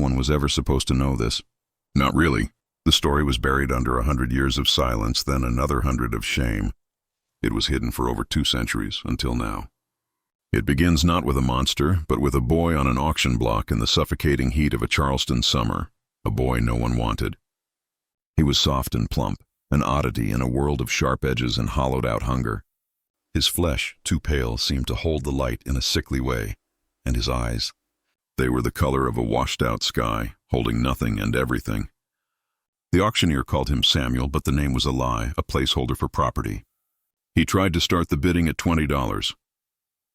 one was ever supposed to know this. Not really. The story was buried under 100 years of silence, then another 100 of shame. It was hidden for over 2 centuries, until now. It begins not with a monster, but with a boy on an auction block in the suffocating heat of a Charleston summer, a boy no one wanted. He was soft and plump, an oddity in a world of sharp edges and hollowed-out hunger. His flesh, too pale, seemed to hold the light in a sickly way, and his eyes, they were the color of a washed-out sky, holding nothing and everything. The auctioneer called him Samuel, but the name was a lie, a placeholder for property. He tried to start the bidding at $20.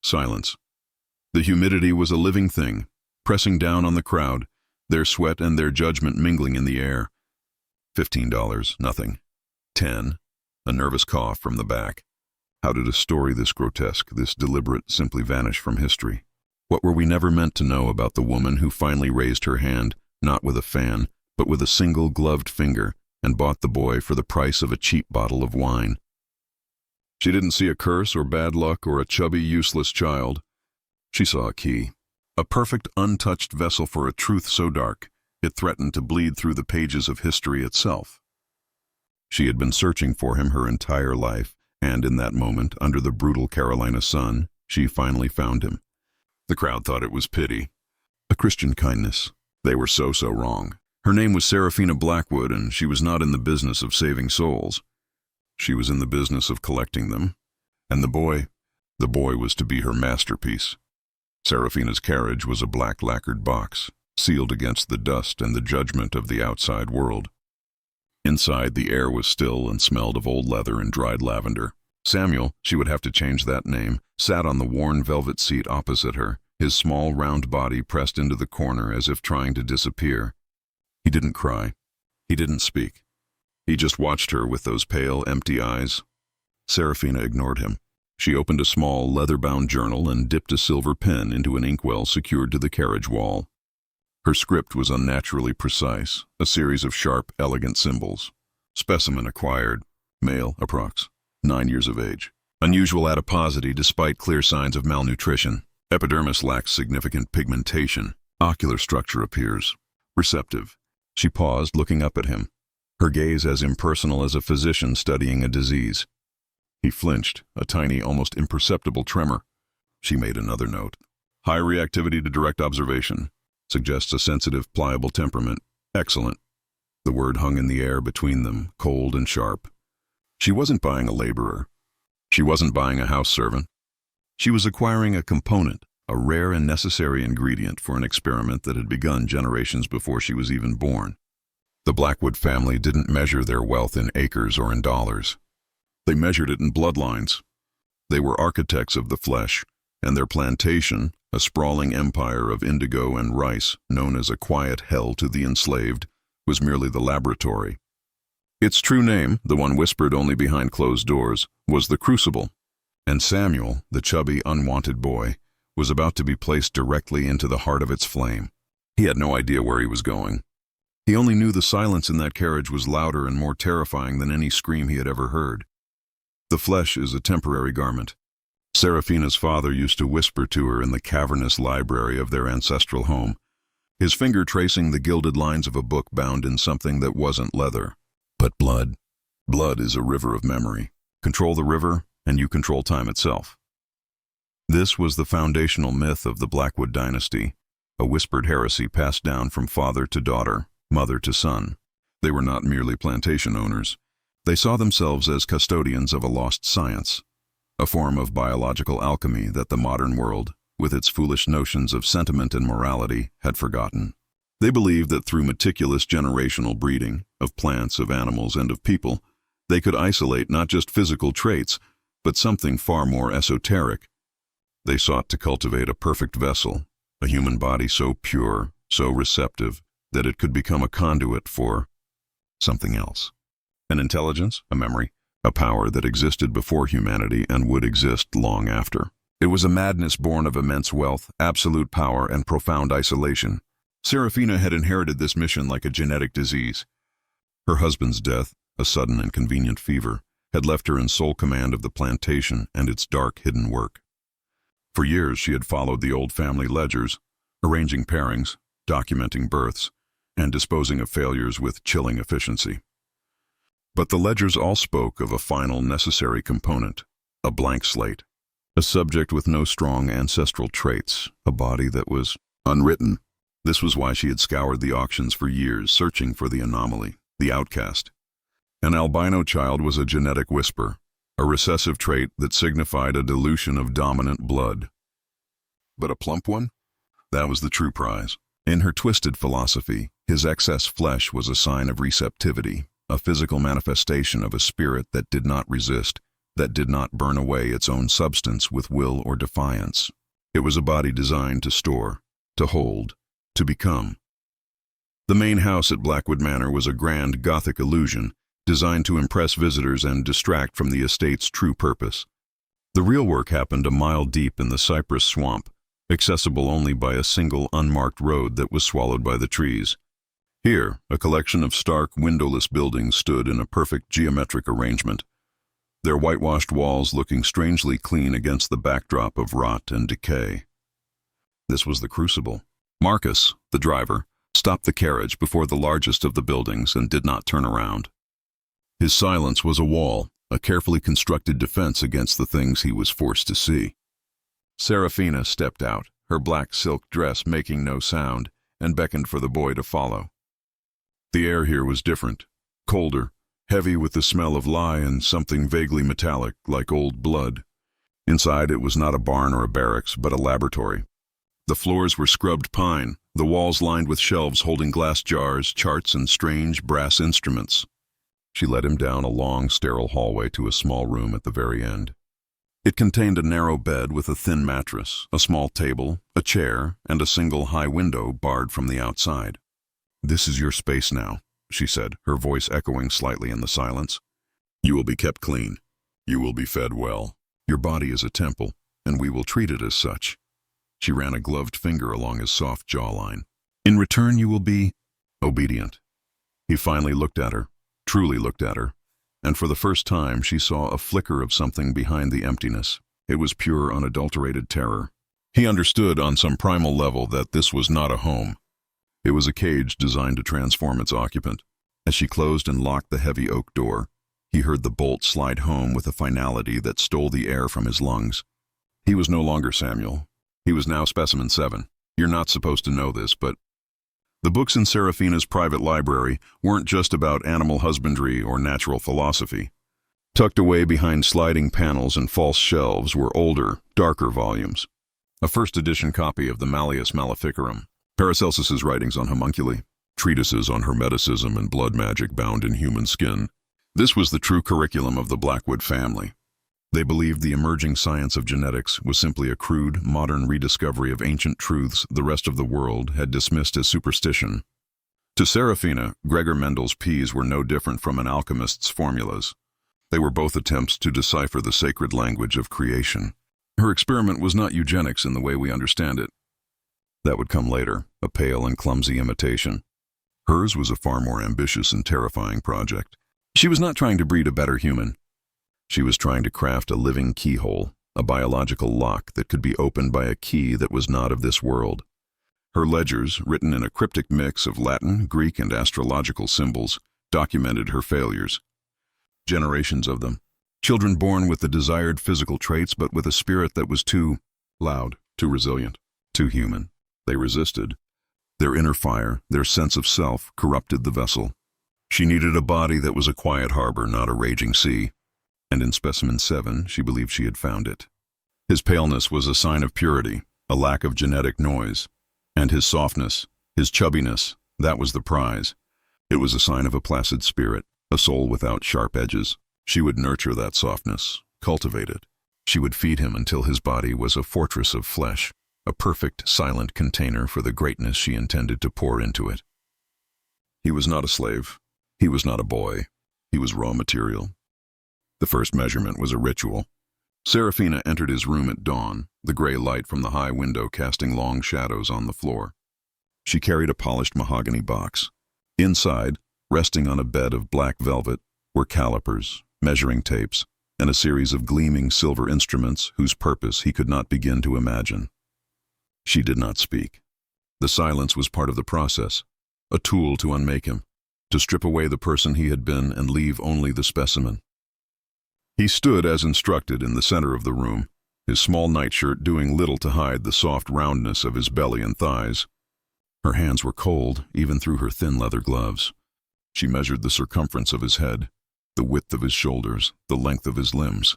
Silence. The humidity was a living thing, pressing down on the crowd, their sweat and their judgment mingling in the air. $15, nothing. 10, a nervous cough from the back. How did a story this grotesque, this deliberate, simply vanish from history? What were we never meant to know about the woman who finally raised her hand, not with a fan, but with a single gloved finger, and bought the boy for the price of a cheap bottle of wine? She didn't see a curse or bad luck or a chubby, useless child. She saw a key, a perfect, untouched vessel for a truth so dark, it threatened to bleed through the pages of history itself. She had been searching for him her entire life, and in that moment, under the brutal Carolina sun, she finally found him. The crowd thought it was pity, a Christian kindness. They were so wrong. Her name was Seraphina Blackwood, and she was not in the business of saving souls. She was in the business of collecting them, and the boy was to be her masterpiece. Seraphina's carriage was a black lacquered box, sealed against the dust and the judgment of the outside world. Inside, the air was still and smelled of old leather and dried lavender. Samuel, she would have to change that name, sat on the worn velvet seat opposite her, his small round body pressed into the corner as if trying to disappear. He didn't cry. He didn't speak. He just watched her with those pale, empty eyes. Seraphina ignored him. She opened a small, leather-bound journal and dipped a silver pen into an inkwell secured to the carriage wall. Her script was unnaturally precise, a series of sharp, elegant symbols. Specimen acquired. Male, approx. 9 years of age. Unusual adiposity despite clear signs of malnutrition. Epidermis lacks significant pigmentation. Ocular structure appears receptive. She paused, looking up at him, her gaze as impersonal as a physician studying a disease. He flinched, a tiny, almost imperceptible tremor. She made another note. High reactivity to direct observation. Suggests a sensitive, pliable temperament. Excellent. The word hung in the air between them, cold and sharp. She wasn't buying a laborer. She wasn't buying a house servant. She was acquiring a component, a rare and necessary ingredient for an experiment that had begun generations before she was even born. The Blackwood family didn't measure their wealth in acres or in dollars. They measured it in bloodlines. They were architects of the flesh, and their plantation, a sprawling empire of indigo and rice known as a quiet hell to the enslaved, was merely the laboratory. Its true name, the one whispered only behind closed doors, was the Crucible, and Samuel, the chubby, unwanted boy, was about to be placed directly into the heart of its flame. He had no idea where he was going. He only knew the silence in that carriage was louder and more terrifying than any scream he had ever heard. The flesh is a temporary garment. Seraphina's father used to whisper to her in the cavernous library of their ancestral home, his finger tracing the gilded lines of a book bound in something that wasn't leather, but blood. Blood is a river of memory. Control the river, and you control time itself. This was the foundational myth of the Blackwood dynasty, a whispered heresy passed down from father to daughter, mother to son. They were not merely plantation owners. They saw themselves as custodians of a lost science, a form of biological alchemy that the modern world, with its foolish notions of sentiment and morality, had forgotten. They believed that through meticulous generational breeding, of plants, of animals, and of people, they could isolate not just physical traits, but something far more esoteric. They sought to cultivate a perfect vessel, a human body so pure, so receptive, that it could become a conduit for something else. An intelligence, a memory, a power that existed before humanity and would exist long after. It was a madness born of immense wealth, absolute power, and profound isolation. Seraphina had inherited this mission like a genetic disease. Her husband's death, a sudden and convenient fever, had left her in sole command of the plantation and its dark, hidden work. For years she had followed the old family ledgers, arranging pairings, documenting births, and disposing of failures with chilling efficiency. But the ledgers all spoke of a final necessary component, a blank slate, a subject with no strong ancestral traits, a body that was unwritten. This was why she had scoured the auctions for years, searching for the anomaly, the outcast. An albino child was a genetic whisper, a recessive trait that signified a dilution of dominant blood. But a plump one? That was the true prize. In her twisted philosophy, his excess flesh was a sign of receptivity, a physical manifestation of a spirit that did not resist, that did not burn away its own substance with will or defiance. It was a body designed to store, to hold, to become. The main house at Blackwood Manor was a grand Gothic illusion, designed to impress visitors and distract from the estate's true purpose. The real work happened a mile deep in the cypress swamp, accessible only by a single unmarked road that was swallowed by the trees. Here, a collection of stark, windowless buildings stood in a perfect geometric arrangement, their whitewashed walls looking strangely clean against the backdrop of rot and decay. This was the Crucible. Marcus, the driver, stopped the carriage before the largest of the buildings and did not turn around. His silence was a wall, a carefully constructed defense against the things he was forced to see. Seraphina stepped out, her black silk dress making no sound, and beckoned for the boy to follow. The air here was different, colder, heavy with the smell of lye and something vaguely metallic, like old blood. Inside it was not a barn or a barracks, but a laboratory. The floors were scrubbed pine, the walls lined with shelves holding glass jars, charts, and strange brass instruments. She led him down a long, sterile hallway to a small room at the very end. It contained a narrow bed with a thin mattress, a small table, a chair, and a single high window barred from the outside. "This is your space now," she said, her voice echoing slightly in the silence. "You will be kept clean. You will be fed well. Your body is a temple, and we will treat it as such." She ran a gloved finger along his soft jawline. "In return, you will be obedient." He finally looked at her, truly looked at her, and for the first time she saw a flicker of something behind the emptiness. It was pure, unadulterated terror. He understood on some primal level that this was not a home. It was a cage designed to transform its occupant. As she closed and locked the heavy oak door, he heard the bolt slide home with a finality that stole the air from his lungs. He was no longer Samuel. He was now Specimen 7. You're not supposed to know this, but the books in Seraphina's private library weren't just about animal husbandry or natural philosophy. Tucked away behind sliding panels and false shelves were older, darker volumes. A first-edition copy of the Malleus Maleficarum, Paracelsus's writings on homunculi, treatises on hermeticism and blood magic bound in human skin. This was the true curriculum of the Blackwood family. They believed the emerging science of genetics was simply a crude, modern rediscovery of ancient truths the rest of the world had dismissed as superstition. To Seraphina, Gregor Mendel's peas were no different from an alchemist's formulas. They were both attempts to decipher the sacred language of creation. Her experiment was not eugenics in the way we understand it. That would come later, a pale and clumsy imitation. Hers was a far more ambitious and terrifying project. She was not trying to breed a better human. She was trying to craft a living keyhole, a biological lock that could be opened by a key that was not of this world. Her ledgers, written in a cryptic mix of Latin, Greek, and astrological symbols, documented her failures. Generations of them. Children born with the desired physical traits but with a spirit that was too loud, too resilient, too human. They resisted. Their inner fire, their sense of self, corrupted the vessel. She needed a body that was a quiet harbor, not a raging sea. And in Specimen 7, she believed she had found it. His paleness was a sign of purity, a lack of genetic noise. And his softness, his chubbiness, that was the prize. It was a sign of a placid spirit, a soul without sharp edges. She would nurture that softness, cultivate it. She would feed him until his body was a fortress of flesh, a perfect, silent container for the greatness she intended to pour into it. He was not a slave. He was not a boy. He was raw material. The first measurement was a ritual. Seraphina entered his room at dawn, the gray light from the high window casting long shadows on the floor. She carried a polished mahogany box. Inside, resting on a bed of black velvet, were calipers, measuring tapes, and a series of gleaming silver instruments whose purpose he could not begin to imagine. She did not speak. The silence was part of the process, a tool to unmake him, to strip away the person he had been and leave only the specimen. He stood as instructed in the center of the room, his small nightshirt doing little to hide the soft roundness of his belly and thighs. Her hands were cold, even through her thin leather gloves. She measured the circumference of his head, the width of his shoulders, the length of his limbs.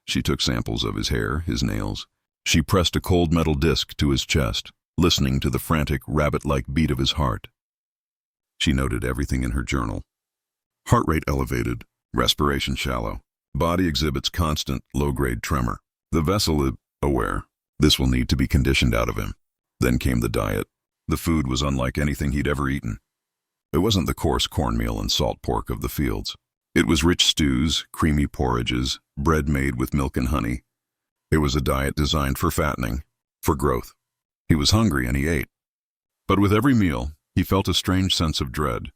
She took samples of his hair, his nails. She pressed a cold metal disc to his chest, listening to the frantic, rabbit-like beat of his heart. She noted everything in her journal. Heart rate elevated, respiration shallow. Body exhibits constant, low-grade tremor. The vessel aware. This will need to be conditioned out of him. Then came the diet. The food was unlike anything he'd ever eaten. It wasn't the coarse cornmeal and salt pork of the fields. It was rich stews, creamy porridges, bread made with milk and honey. It was a diet designed for fattening, for growth. He was hungry and he ate. But with every meal, he felt a strange sense of dread.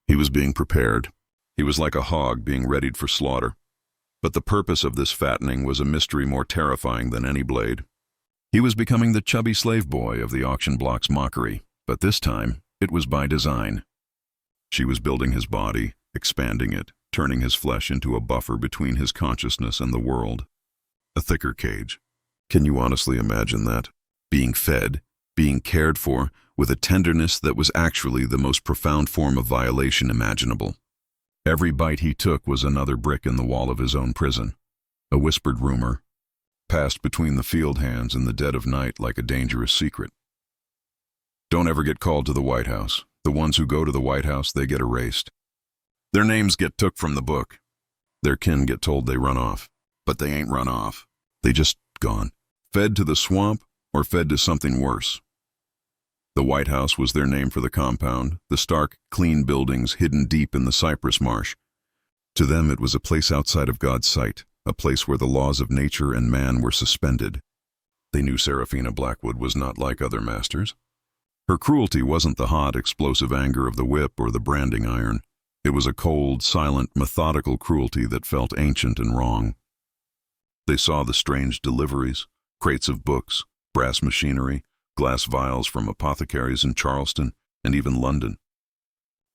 He was being prepared. He was like a hog being readied for slaughter. But the purpose of this fattening was a mystery more terrifying than any blade. He was becoming the chubby slave boy of the auction block's mockery, but this time, it was by design. She was building his body, expanding it, turning his flesh into a buffer between his consciousness and the world. A thicker cage. Can you honestly imagine that? Being fed, being cared for, with a tenderness that was actually the most profound form of violation imaginable. Every bite he took was another brick in the wall of his own prison. A whispered rumor, passed between the field hands in the dead of night like a dangerous secret. Don't ever get called to the White House. The ones who go to the White House, they get erased. Their names get took from the book. Their kin get told they run off. But they ain't run off. They just gone. Fed to the swamp or fed to something worse. The White House was their name for the compound, the stark, clean buildings hidden deep in the cypress marsh. To them it was a place outside of God's sight, a place where the laws of nature and man were suspended. They knew Seraphina Blackwood was not like other masters. Her cruelty wasn't the hot, explosive anger of the whip or the branding iron. It was a cold, silent, methodical cruelty that felt ancient and wrong. They saw the strange deliveries, crates of books, brass machinery, glass vials from apothecaries in Charleston and even London.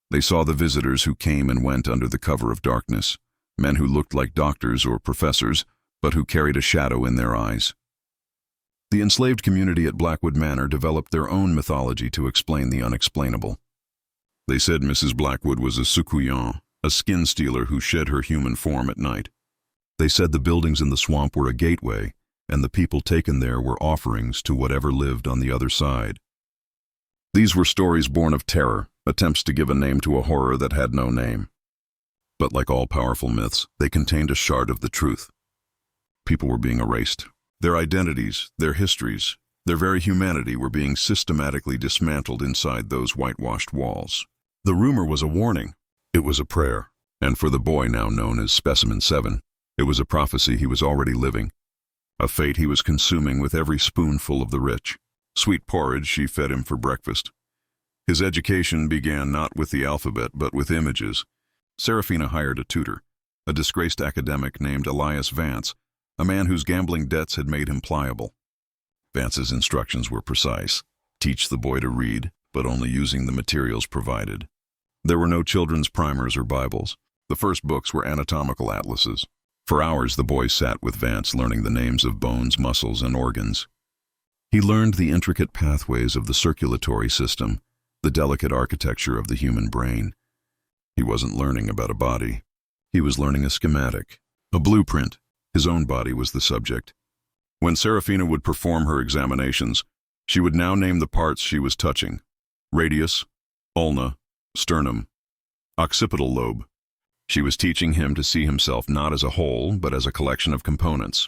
They saw the visitors who came and went under the cover of darkness, men who looked like doctors or professors, but who carried a shadow in their eyes. The enslaved community at Blackwood Manor developed their own mythology to explain the unexplainable. They said Mrs. Blackwood was a succuyon, a skin stealer who shed her human form at night. They said the buildings in the swamp were a gateway, and the people taken there were offerings to whatever lived on the other side. These were stories born of terror, attempts to give a name to a horror that had no name. But like all powerful myths, they contained a shard of the truth. People were being erased. Their identities, their histories, their very humanity were being systematically dismantled inside those whitewashed walls. The rumor was a warning. It was a prayer. And for the boy now known as Specimen 7, it was a prophecy he was already living. A fate he was consuming with every spoonful of the rich. Sweet porridge she fed him for breakfast. His education began not with the alphabet, but with images. Seraphina hired a tutor, a disgraced academic named Elias Vance, a man whose gambling debts had made him pliable. Vance's instructions were precise. Teach the boy to read, but only using the materials provided. There were no children's primers or Bibles. The first books were anatomical atlases. For hours the boy sat with Vance learning the names of bones, muscles, and organs. He learned the intricate pathways of the circulatory system, the delicate architecture of the human brain. He wasn't learning about a body. He was learning a schematic, a blueprint. His own body was the subject. When Seraphina would perform her examinations, she would now name the parts she was touching: radius, ulna, sternum, occipital lobe. She was teaching him to see himself not as a whole, but as a collection of components,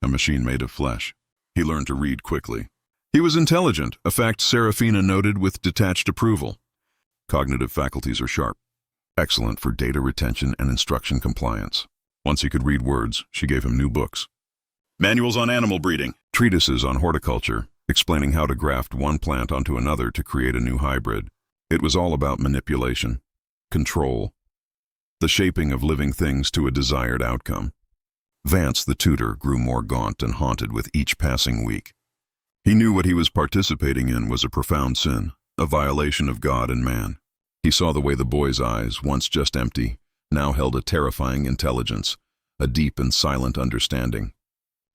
a machine made of flesh. He learned to read quickly. He was intelligent, a fact Seraphina noted with detached approval. Cognitive faculties are sharp, excellent for data retention and instruction compliance. Once he could read words, she gave him new books. Manuals on animal breeding, treatises on horticulture, explaining how to graft one plant onto another to create a new hybrid. It was all about manipulation, control, the shaping of living things to a desired outcome. Vance, the tutor, grew more gaunt and haunted with each passing week. He knew what he was participating in was a profound sin, a violation of God and man. He saw the way the boy's eyes, once just empty, now held a terrifying intelligence, a deep and silent understanding.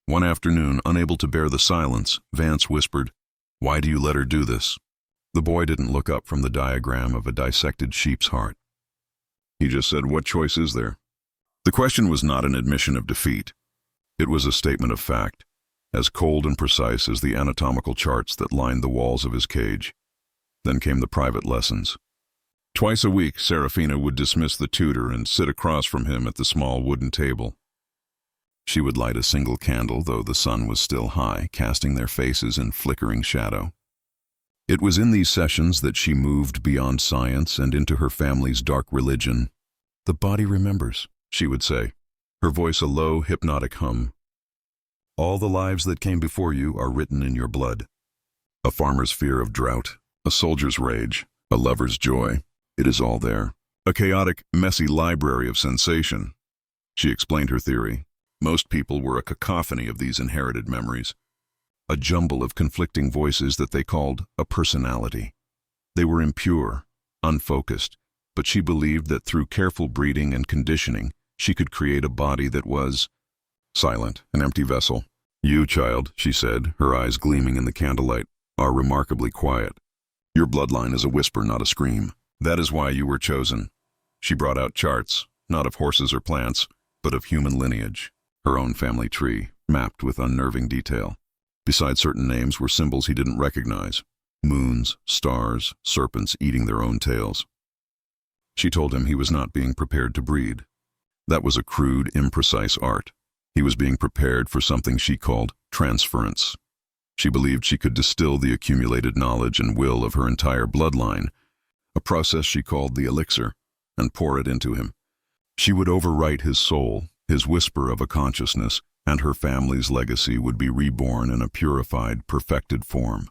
One afternoon, unable to bear the silence, Vance whispered, "Why do you let her do this?" The boy didn't look up from the diagram of a dissected sheep's heart. He just said, "What choice is there?" The question was not an admission of defeat. It was a statement of fact, as cold and precise as the anatomical charts that lined the walls of his cage. Then came the private lessons. Twice a week, Seraphina would dismiss the tutor and sit across from him at the small wooden table. She would light a single candle, though the sun was still high, casting their faces in flickering shadow. It was in these sessions that she moved beyond science and into her family's dark religion. "The body remembers," she would say, her voice a low, hypnotic hum. "All the lives that came before you are written in your blood. A farmer's fear of drought, a soldier's rage, a lover's joy. It is all there. A chaotic, messy library of sensation." She explained her theory. Most people were a cacophony of these inherited memories, a jumble of conflicting voices that they called a personality. They were impure, unfocused, but she believed that through careful breeding and conditioning, she could create a body that was silent, an empty vessel. "You, child," she said, her eyes gleaming in the candlelight, "are remarkably quiet. Your bloodline is a whisper, not a scream. That is why you were chosen." She brought out charts, not of horses or plants, but of human lineage, her own family tree, mapped with unnerving detail. Beside certain names were symbols he didn't recognize: moons, stars, serpents eating their own tails. She told him he was not being prepared to breed. That was a crude, imprecise art. He was being prepared for something she called transference. She believed she could distill the accumulated knowledge and will of her entire bloodline, a process she called the elixir, and pour it into him. She would overwrite his soul, his whisper of a consciousness, and her family's legacy would be reborn in a purified, perfected form.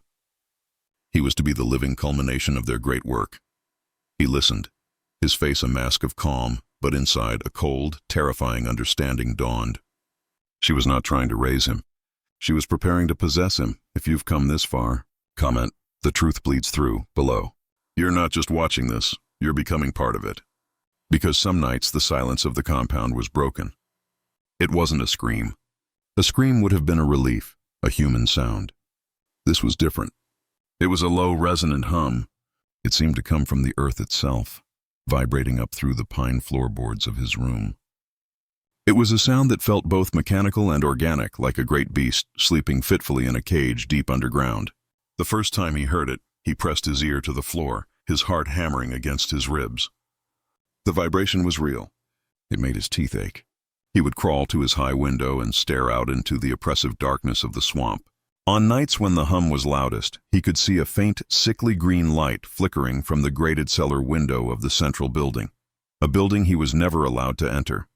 He was to be the living culmination of their great work. He listened, his face a mask of calm, but inside a cold, terrifying understanding dawned. She was not trying to raise him. She was preparing to possess him. If you've come this far, comment, "The truth bleeds through," below. You're not just watching this, you're becoming part of it. Because some nights the silence of the compound was broken. It wasn't a scream. A scream would have been a relief, a human sound. This was different. It was a low, resonant hum. It seemed to come from the earth itself, vibrating up through the pine floorboards of his room. It was a sound that felt both mechanical and organic, like a great beast sleeping fitfully in a cage deep underground. The first time he heard it, he pressed his ear to the floor, his heart hammering against his ribs. The vibration was real. It made his teeth ache. He would crawl to his high window and stare out into the oppressive darkness of the swamp. On nights when the hum was loudest, he could see a faint, sickly green light flickering from the grated cellar window of the central building, a building he was never allowed to enter.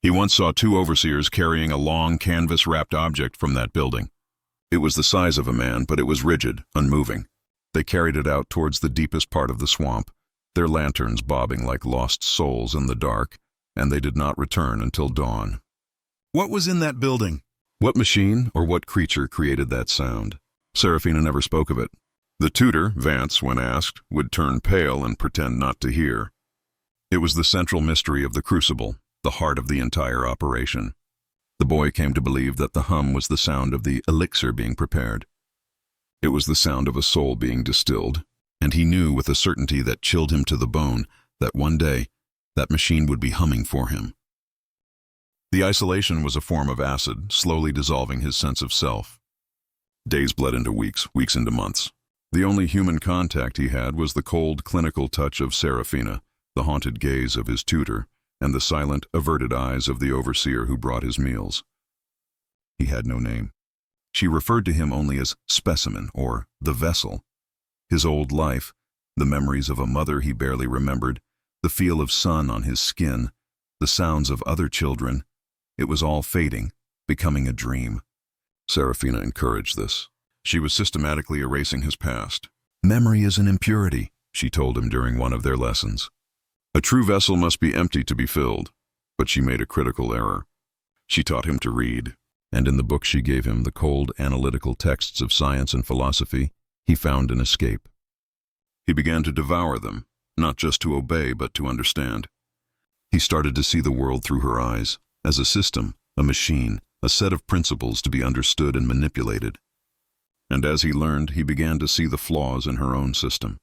He once saw two overseers carrying a long, canvas-wrapped object from that building. It was the size of a man, but it was rigid, unmoving. They carried it out towards the deepest part of the swamp, their lanterns bobbing like lost souls in the dark, and they did not return until dawn. What was in that building? What machine or what creature created that sound? Seraphina never spoke of it. The tutor, Vance, when asked, would turn pale and pretend not to hear. It was the central mystery of the Crucible, the heart of the entire operation. The boy came to believe that the hum was the sound of the elixir being prepared. It was the sound of a soul being distilled, and he knew with a certainty that chilled him to the bone that one day that machine would be humming for him. The isolation was a form of acid, slowly dissolving his sense of self. Days bled into weeks, weeks into months. The only human contact he had was the cold, clinical touch of Seraphina, the haunted gaze of his tutor, and the silent, averted eyes of the overseer who brought his meals. He had no name. She referred to him only as specimen, or the vessel. His old life, the memories of a mother he barely remembered, the feel of sun on his skin, the sounds of other children, it was all fading, becoming a dream. Seraphina encouraged this. She was systematically erasing his past. "Memory is an impurity," she told him during one of their lessons. A true vessel must be empty to be filled, but she made a critical error. She taught him to read. and in the book she gave him, the cold, analytical texts of science and philosophy, he found an escape. He began to devour them, not just to obey but to understand. He started to see the world through her eyes, as a system, a machine, a set of principles to be understood and manipulated. And as he learned, he began to see the flaws in her own system.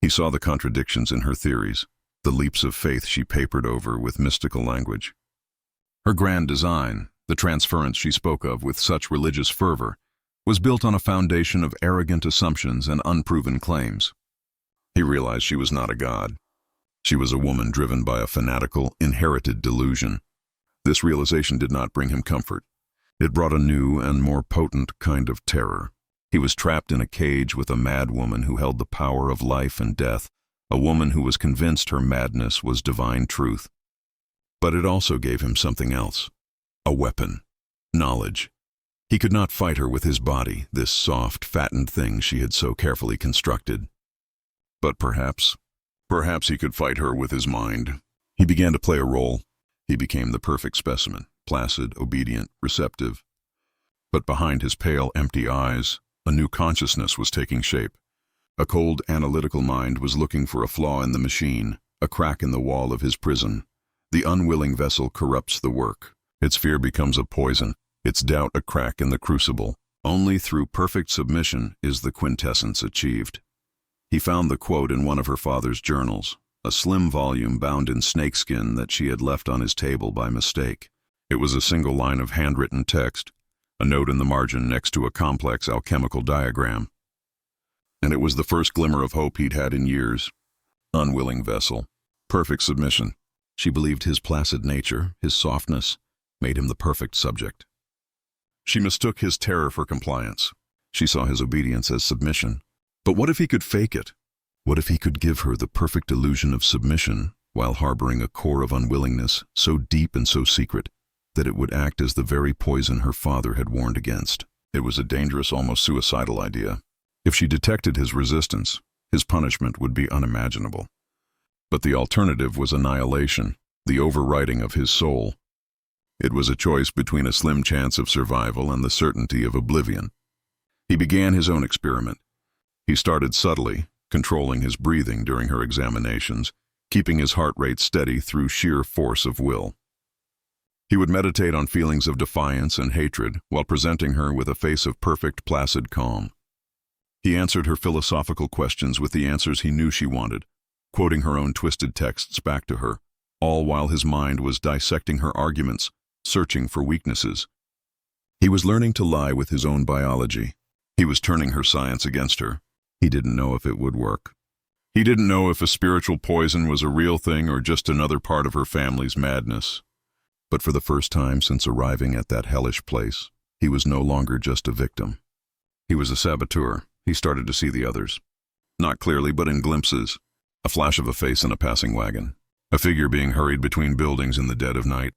He saw the contradictions in her theories, the leaps of faith she papered over with mystical language. Her grand design, the transference she spoke of with such religious fervor, was built on a foundation of arrogant assumptions and unproven claims. He realized she was not a god. She was a woman driven by a fanatical, inherited delusion. This realization did not bring him comfort. It brought a new and more potent kind of terror. He was trapped in a cage with a mad woman who held the power of life and death, a woman who was convinced her madness was divine truth. But it also gave him something else. A weapon. Knowledge. He could not fight her with his body, this soft, fattened thing she had so carefully constructed. But perhaps he could fight her with his mind. He began to play a role. He became the perfect specimen, placid, obedient, receptive. But behind his pale, empty eyes, a new consciousness was taking shape. A cold, analytical mind was looking for a flaw in the machine, a crack in the wall of his prison. The unwilling vessel corrupts the work. Its fear becomes a poison, its doubt a crack in the crucible. Only through perfect submission is the quintessence achieved. He found the quote in one of her father's journals, a slim volume bound in snakeskin that she had left on his table by mistake. It was a single line of handwritten text, a note in the margin next to a complex alchemical diagram. And it was the first glimmer of hope he'd had in years. Unwilling vessel. Perfect submission. She believed his placid nature, his softness, made him the perfect subject. She mistook his terror for compliance. She saw his obedience as submission. But what if he could fake it? What if he could give her the perfect illusion of submission while harboring a core of unwillingness so deep and so secret that it would act as the very poison her father had warned against? It was a dangerous, almost suicidal idea. If she detected his resistance, his punishment would be unimaginable. But the alternative was annihilation, the overwriting of his soul. It was a choice between a slim chance of survival and the certainty of oblivion. He began his own experiment. He started subtly, controlling his breathing during her examinations, keeping his heart rate steady through sheer force of will. He would meditate on feelings of defiance and hatred while presenting her with a face of perfect, placid calm. He answered her philosophical questions with the answers he knew she wanted, quoting her own twisted texts back to her, all while his mind was dissecting her arguments, searching for weaknesses. He was learning to lie with his own biology. He was turning her science against her. He didn't know if it would work. He didn't know if a spiritual poison was a real thing or just another part of her family's madness. But for the first time since arriving at that hellish place, he was no longer just a victim. He was a saboteur. He started to see the others. Not clearly, but in glimpses. A flash of a face in a passing wagon. A figure being hurried between buildings in the dead of night.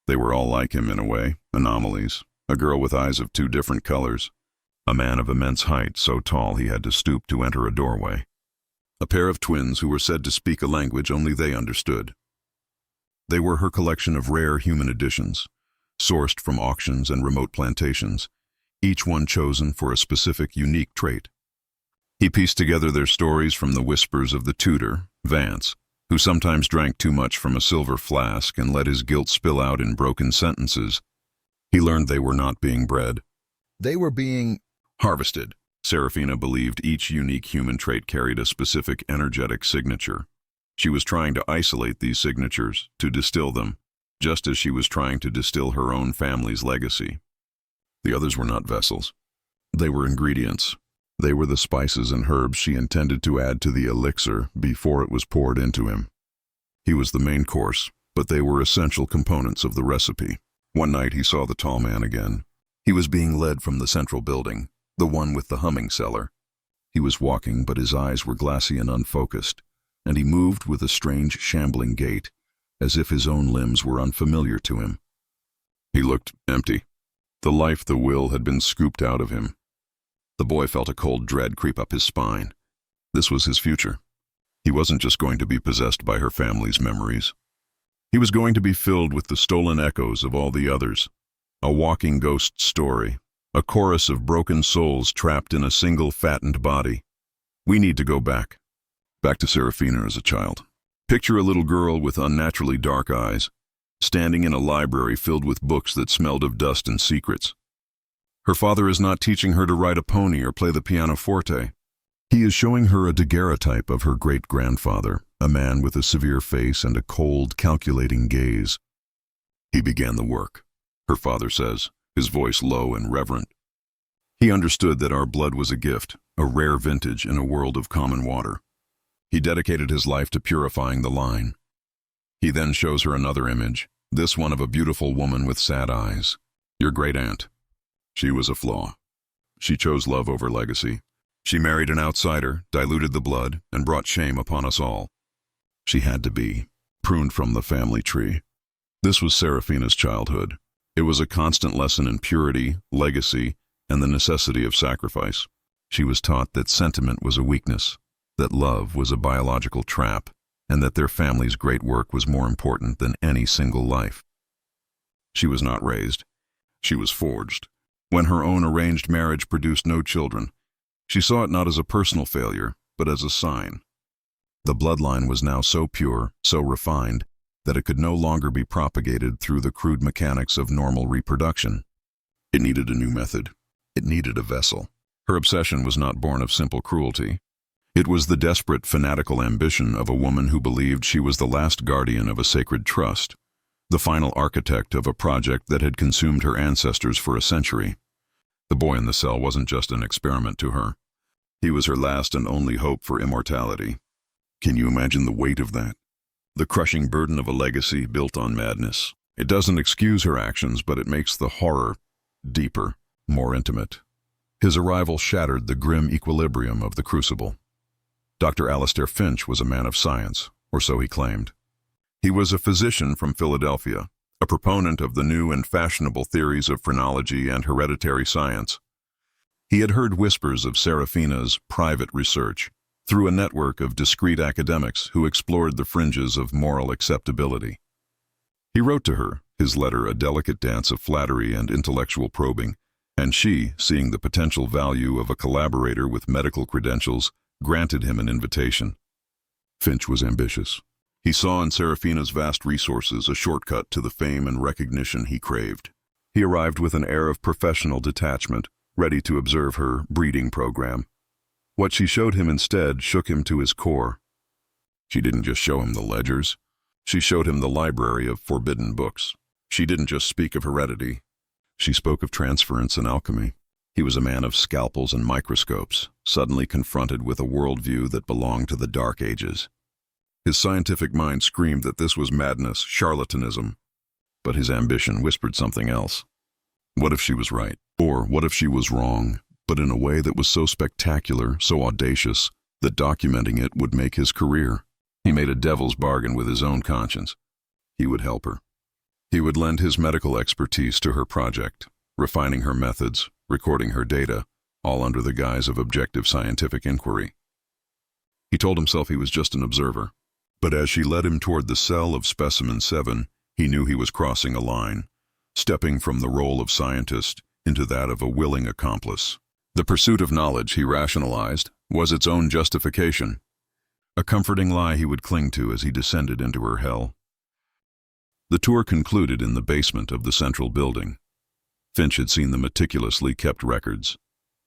They were all like him in a way, anomalies. A girl with eyes of two different colors. A man of immense height, so tall he had to stoop to enter a doorway. A pair of twins who were said to speak a language only they understood. They were her collection of rare human editions, sourced from auctions and remote plantations, each one chosen for a specific, unique trait. He pieced together their stories from the whispers of the tutor, Vance, who sometimes drank too much from a silver flask and let his guilt spill out in broken sentences. He learned they were not being bred. They were being harvested. Seraphina believed each unique human trait carried a specific energetic signature. She was trying to isolate these signatures, to distill them, just as she was trying to distill her own family's legacy. The others were not vessels. They were ingredients. They were the spices and herbs she intended to add to the elixir before it was poured into him. He was the main course, but they were essential components of the recipe. One night he saw the tall man again. He was being led from the central building, the one with the humming cellar. He was walking, but his eyes were glassy and unfocused, and he moved with a strange, shambling gait, as if his own limbs were unfamiliar to him. He looked empty. The life, the will, had been scooped out of him. The boy felt a cold dread creep up his spine. This was his future. He wasn't just going to be possessed by her family's memories. He was going to be filled with the stolen echoes of all the others. a walking ghost story, a chorus of broken souls trapped in a single fattened body. We need to go back. Back to Seraphina as a child. Picture a little girl with unnaturally dark eyes, standing in a library filled with books that smelled of dust and secrets. Her father is not teaching her to ride a pony or play the pianoforte. He is showing her a daguerreotype of her great-grandfather, a man with a severe face and a cold, calculating gaze. He began the work, her father says, his voice low and reverent. He understood that our blood was a gift, a rare vintage in a world of common water. He dedicated his life to purifying the line. He then shows her another image, this one of a beautiful woman with sad eyes. Your great-aunt. She was a flaw. She chose love over legacy. She married an outsider, diluted the blood, and brought shame upon us all. She had to be pruned from the family tree. This was Seraphina's childhood. It was a constant lesson in purity, legacy, and the necessity of sacrifice. She was taught that sentiment was a weakness, that love was a biological trap, and that their family's great work was more important than any single life. She was not raised. She was forged. When her own arranged marriage produced no children, she saw it not as a personal failure, but as a sign. The bloodline was now so pure, so refined, that it could no longer be propagated through the crude mechanics of normal reproduction. It needed a new method. It needed a vessel. Her obsession was not born of simple cruelty. It was the desperate, fanatical ambition of a woman who believed she was the last guardian of a sacred trust, the final architect of a project that had consumed her ancestors for a century. The boy in the cell wasn't just an experiment to her. He was her last and only hope for immortality. Can you imagine the weight of that? The crushing burden of a legacy built on madness. It doesn't excuse her actions, but it makes the horror deeper, more intimate. His arrival shattered the grim equilibrium of the Crucible. Dr. Alistair Finch was a man of science, or so he claimed. He was a physician from Philadelphia, a proponent of the new and fashionable theories of phrenology and hereditary science. He had heard whispers of Seraphina's private research through a network of discreet academics who explored the fringes of moral acceptability. He wrote to her, his letter a delicate dance of flattery and intellectual probing, and she, seeing the potential value of a collaborator with medical credentials, granted him an invitation. Finch was ambitious. He saw in Seraphina's vast resources a shortcut to the fame and recognition he craved. He arrived with an air of professional detachment, ready to observe her breeding program. What she showed him instead shook him to his core. She didn't just show him the ledgers. She showed him the library of forbidden books. She didn't just speak of heredity. She spoke of transference and alchemy. He was a man of scalpels and microscopes, suddenly confronted with a worldview that belonged to the Dark Ages. His scientific mind screamed that this was madness, charlatanism. But his ambition whispered something else. What if she was right? Or what if she was wrong, but in a way that was so spectacular, so audacious, that documenting it would make his career? He made a devil's bargain with his own conscience. He would help her. He would lend his medical expertise to her project, refining her methods, recording her data, all under the guise of objective scientific inquiry. He told himself he was just an observer. But as she led him toward the cell of Specimen 7, he knew he was crossing a line, stepping from the role of scientist into that of a willing accomplice. The pursuit of knowledge, he rationalized, was its own justification, a comforting lie he would cling to as he descended into her hell. The tour concluded in the basement of the central building. Finch had seen the meticulously kept records,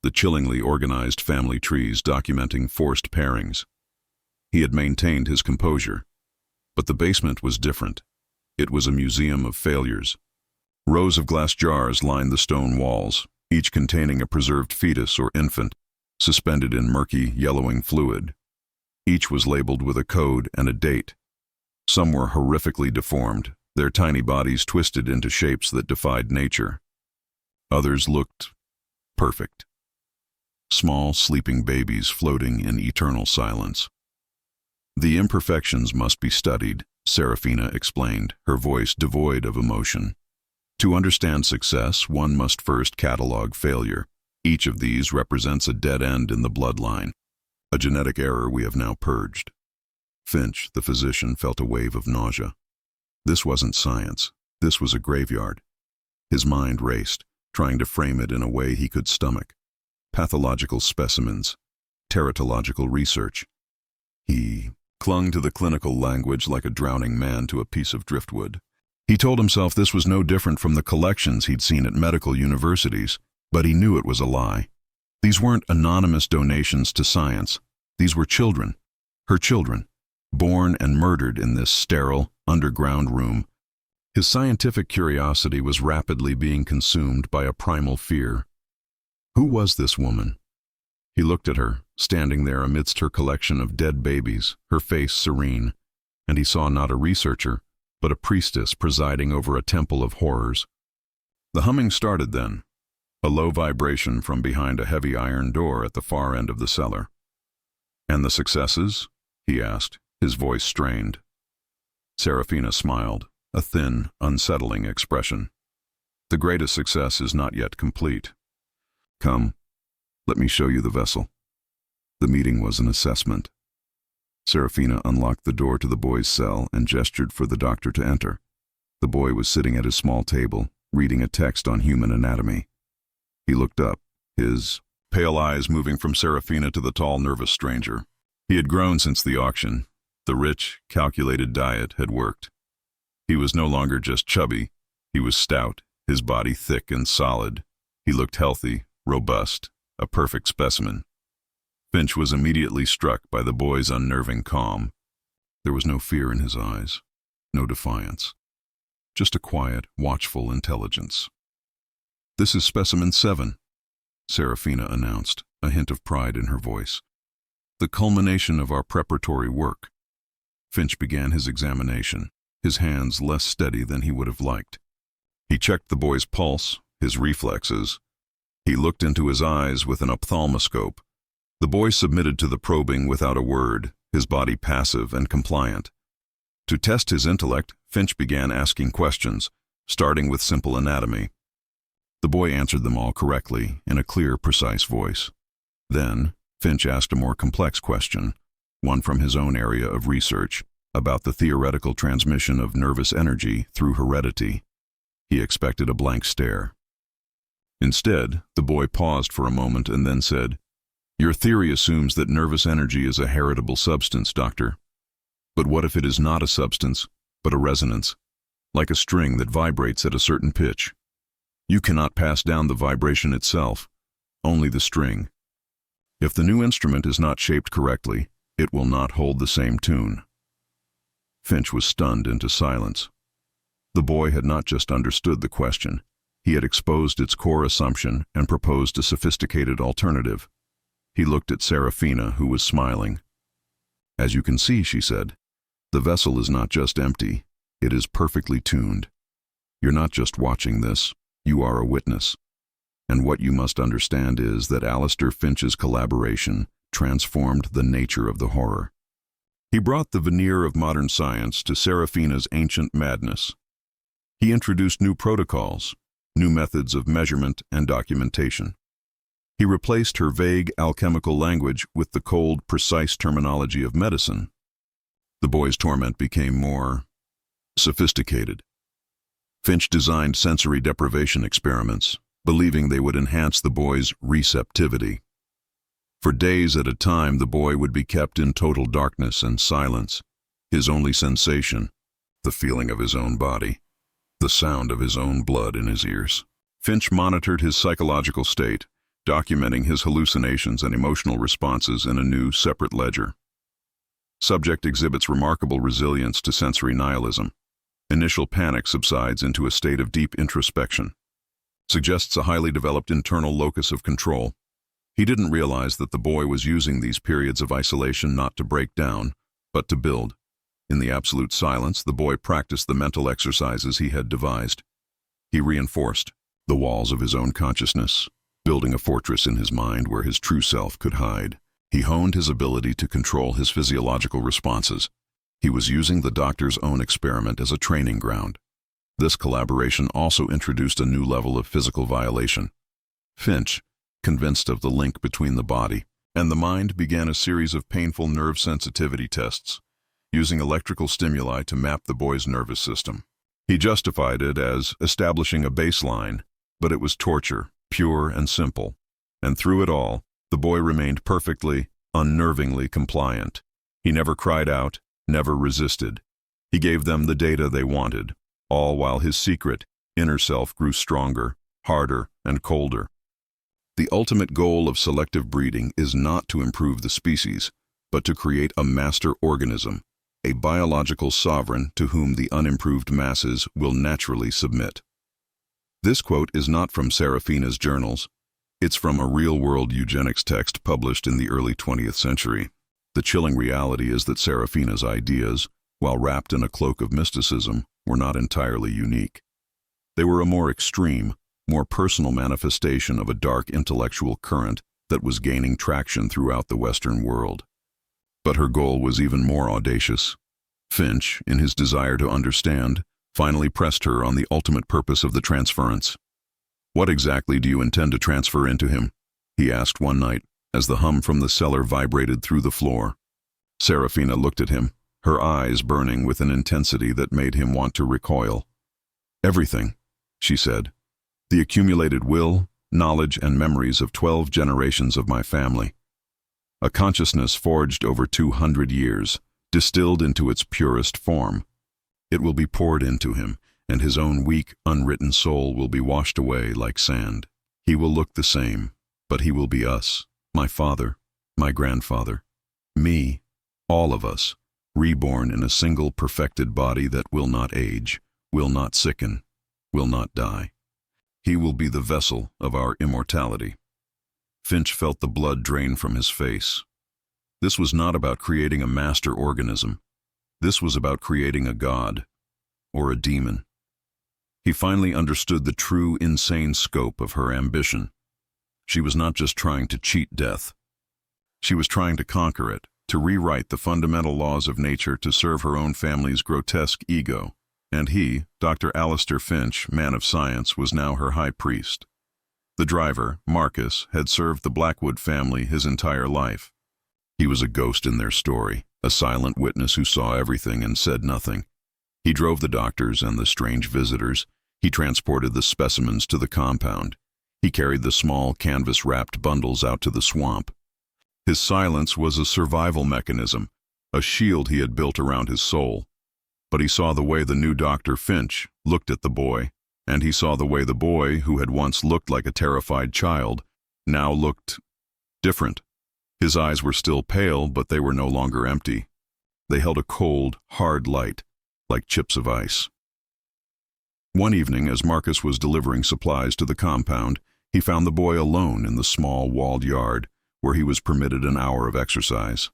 the chillingly organized family trees documenting forced pairings. He had maintained his composure. But the basement was different. It was a museum of failures. Rows of glass jars lined the stone walls, each containing a preserved fetus or infant, suspended in murky, yellowing fluid. Each was labeled with a code and a date. Some were horrifically deformed, their tiny bodies twisted into shapes that defied nature. Others looked perfect. Small, sleeping babies floating in eternal silence. The imperfections must be studied, Seraphina explained, her voice devoid of emotion. To understand success, one must first catalog failure. Each of these represents a dead end in the bloodline, a genetic error we have now purged. Finch, the physician, felt a wave of nausea. This wasn't science. This was a graveyard. His mind raced, trying to frame it in a way he could stomach. Pathological specimens, teratological research. He clung to the clinical language like a drowning man to a piece of driftwood. He told himself this was no different from the collections he'd seen at medical universities, but he knew it was a lie. These weren't anonymous donations to science. These were children, her children, born and murdered in this sterile, underground room. His scientific curiosity was rapidly being consumed by a primal fear. Who was this woman? He looked at her, standing there amidst her collection of dead babies, her face serene, and he saw not a researcher, but a priestess presiding over a temple of horrors. The humming started then, a low vibration from behind a heavy iron door at the far end of the cellar. "And the successes?" he asked, his voice strained. Seraphina smiled, a thin, unsettling expression. "The greatest success is not yet complete. Come, let me show you the vessel." The meeting was an assessment. Seraphina unlocked the door to the boy's cell and gestured for the doctor to enter. The boy was sitting at his small table, reading a text on human anatomy. He looked up, his pale eyes moving from Seraphina to the tall, nervous stranger. He had grown since the auction. The rich, calculated diet had worked. He was no longer just chubby. He was stout, his body thick and solid. He looked healthy, robust, a perfect specimen. Finch was immediately struck by the boy's unnerving calm. There was no fear in his eyes, no defiance. Just a quiet, watchful intelligence. "This is specimen 7, Seraphina announced, a hint of pride in her voice. "The culmination of our preparatory work." Finch began his examination, his hands less steady than he would have liked. He checked the boy's pulse, his reflexes. He looked into his eyes with an ophthalmoscope. The boy submitted to the probing without a word, his body passive and compliant. To test his intellect, Finch began asking questions, starting with simple anatomy. The boy answered them all correctly, in a clear, precise voice. Then, Finch asked a more complex question, one from his own area of research, about the theoretical transmission of nervous energy through heredity. He expected a blank stare. Instead, the boy paused for a moment and then said, "Your theory assumes that nervous energy is a heritable substance, Doctor. But what if it is not a substance, but a resonance, like a string that vibrates at a certain pitch? You cannot pass down the vibration itself, only the string. If the new instrument is not shaped correctly, it will not hold the same tune." Finch was stunned into silence. The boy had not just understood the question, he had exposed its core assumption and proposed a sophisticated alternative. He looked at Seraphina, who was smiling. "As you can see," she said, "the vessel is not just empty, it is perfectly tuned. You're not just watching this, you are a witness. And what you must understand is that Alistair Finch's collaboration transformed the nature of the horror. He brought the veneer of modern science to Seraphina's ancient madness. He introduced new protocols, new methods of measurement and documentation. He replaced her vague alchemical language with the cold, precise terminology of medicine. The boy's torment became more sophisticated. Finch designed sensory deprivation experiments, believing they would enhance the boy's receptivity. For days at a time, the boy would be kept in total darkness and silence, his only sensation, the feeling of his own body, the sound of his own blood in his ears. Finch monitored his psychological state, documenting his hallucinations and emotional responses in a new, separate ledger. Subject exhibits remarkable resilience to sensory nihilism. Initial panic subsides into a state of deep introspection. Suggests a highly developed internal locus of control. He didn't realize that the boy was using these periods of isolation not to break down, but to build. In the absolute silence, the boy practiced the mental exercises he had devised. He reinforced the walls of his own consciousness, building a fortress in his mind where his true self could hide. He honed his ability to control his physiological responses. He was using the doctor's own experiment as a training ground. This collaboration also introduced a new level of physical violation. Finch, convinced of the link between the body and the mind, began a series of painful nerve sensitivity tests, using electrical stimuli to map the boy's nervous system. He justified it as establishing a baseline, but it was torture, pure and simple. And through it all, the boy remained perfectly, unnervingly compliant. He never cried out, never resisted. He gave them the data they wanted, all while his secret, inner self grew stronger, harder, and colder. The ultimate goal of selective breeding is not to improve the species, but to create a master organism, a biological sovereign to whom the unimproved masses will naturally submit. This quote is not from Seraphina's journals. It's from a real-world eugenics text published in the early 20th century. The chilling reality is that Seraphina's ideas, while wrapped in a cloak of mysticism, were not entirely unique. They were a more extreme, more personal manifestation of a dark intellectual current that was gaining traction throughout the Western world. But her goal was even more audacious. Finch, in his desire to understand, finally pressed her on the ultimate purpose of the transference. "What exactly do you intend to transfer into him?" he asked one night, as the hum from the cellar vibrated through the floor. Seraphina looked at him, her eyes burning with an intensity that made him want to recoil. "Everything," she said. "The accumulated will, knowledge, and memories of 12 generations of my family. A consciousness forged over 200 years, distilled into its purest form. It will be poured into him, and his own weak, unwritten soul will be washed away like sand. He will look the same, but he will be us, my father, my grandfather, me, all of us, reborn in a single perfected body that will not age, will not sicken, will not die. He will be the vessel of our immortality." Finch felt the blood drain from his face. This was not about creating a master organism. This was about creating a god, or a demon. He finally understood the true, insane scope of her ambition. She was not just trying to cheat death. She was trying to conquer it, to rewrite the fundamental laws of nature to serve her own family's grotesque ego. And he, Dr. Alistair Finch, man of science, was now her high priest. The driver, Marcus, had served the Blackwood family his entire life. He was a ghost in their story, a silent witness who saw everything and said nothing. He drove the doctors and the strange visitors. He transported the specimens to the compound. He carried the small, canvas-wrapped bundles out to the swamp. His silence was a survival mechanism, a shield he had built around his soul. But he saw the way the new Dr. Finch looked at the boy, and he saw the way the boy, who had once looked like a terrified child, now looked different. His eyes were still pale, but they were no longer empty. They held a cold, hard light, like chips of ice. One evening, as Marcus was delivering supplies to the compound, he found the boy alone in the small, walled yard, where he was permitted an hour of exercise.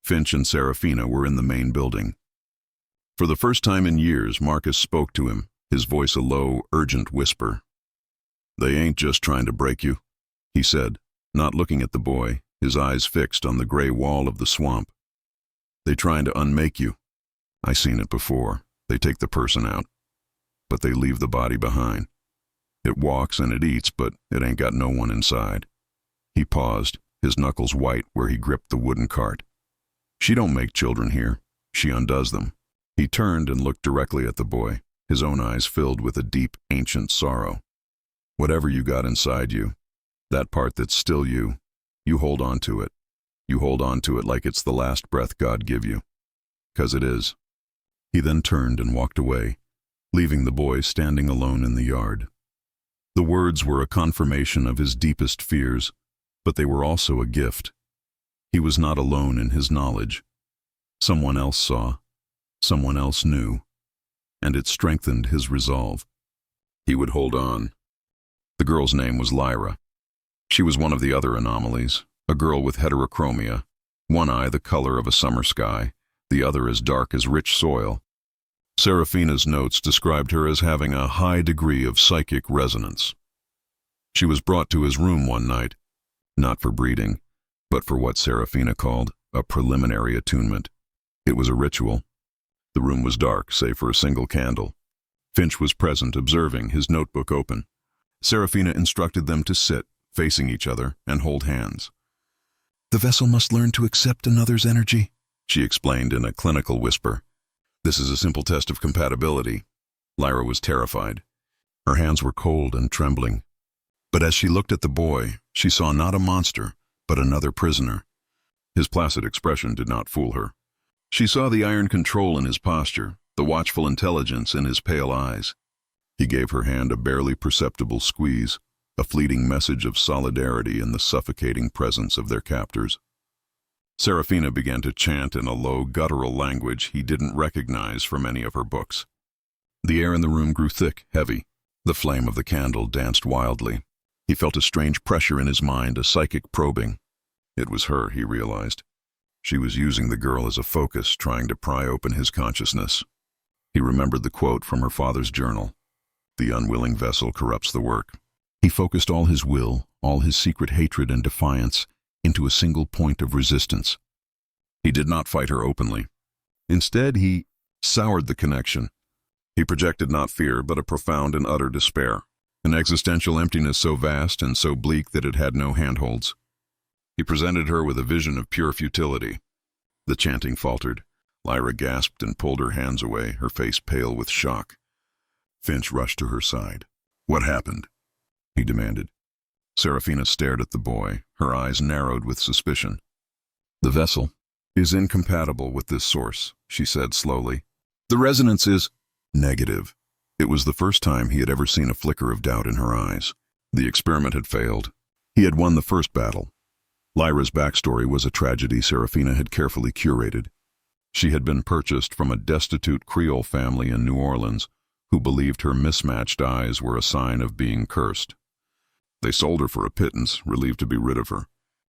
Finch and Seraphina were in the main building. For the first time in years, Marcus spoke to him, his voice a low, urgent whisper. "They ain't just trying to break you," he said, not looking at the boy, his eyes fixed on the gray wall of the swamp. "They trying to unmake you. I seen it before. They take the person out, but they leave the body behind. It walks and it eats, but it ain't got no one inside." He paused, his knuckles white where he gripped the wooden cart. "She don't make children here. She undoes them." He turned and looked directly at the boy, his own eyes filled with a deep, ancient sorrow. "Whatever you got inside you, that part that's still you, you hold on to it. You hold on to it like it's the last breath God give you. 'Cause it is." He then turned and walked away, leaving the boy standing alone in the yard. The words were a confirmation of his deepest fears, but they were also a gift. He was not alone in his knowledge. Someone else saw, someone else knew, and it strengthened his resolve. He would hold on. The girl's name was Lyra. She was one of the other anomalies, a girl with heterochromia, one eye the color of a summer sky, the other as dark as rich soil. Seraphina's notes described her as having a high degree of psychic resonance. She was brought to his room one night, not for breeding, but for what Seraphina called a preliminary attunement. It was a ritual. The room was dark, save for a single candle. Finch was present, observing, his notebook open. Seraphina instructed them to sit, facing each other, and hold hands. "The vessel must learn to accept another's energy," she explained in a clinical whisper. "This is a simple test of compatibility. Lyra was terrified. Her hands were cold and trembling. But as she looked at the boy, she saw not a monster, but another prisoner. His placid expression did not fool her. She saw the iron control in his posture, the watchful intelligence in his pale eyes. He gave her hand a barely perceptible squeeze, a fleeting message of solidarity in the suffocating presence of their captors. Seraphina began to chant in a low, guttural language he didn't recognize from any of her books. The air in the room grew thick, heavy. The flame of the candle danced wildly. He felt a strange pressure in his mind, a psychic probing. It was her, he realized. She was using the girl as a focus, trying to pry open his consciousness. He remembered the quote from her father's journal. The unwilling vessel corrupts the work. He focused all his will, all his secret hatred and defiance, into a single point of resistance. He did not fight her openly. Instead, he soured the connection. He projected not fear, but a profound and utter despair, an existential emptiness so vast and so bleak that it had no handholds. He presented her with a vision of pure futility. The chanting faltered. Lyra gasped and pulled her hands away, her face pale with shock. Finch rushed to her side. "What happened?" he demanded. Seraphina stared at the boy, her eyes narrowed with suspicion. "The vessel is incompatible with this source," she said slowly. "The resonance is negative." It was the first time he had ever seen a flicker of doubt in her eyes. The experiment had failed. He had won the first battle. Lyra's backstory was a tragedy Seraphina had carefully curated. She had been purchased from a destitute Creole family in New Orleans who believed her mismatched eyes were a sign of being cursed. They sold her for a pittance, relieved to be rid of her.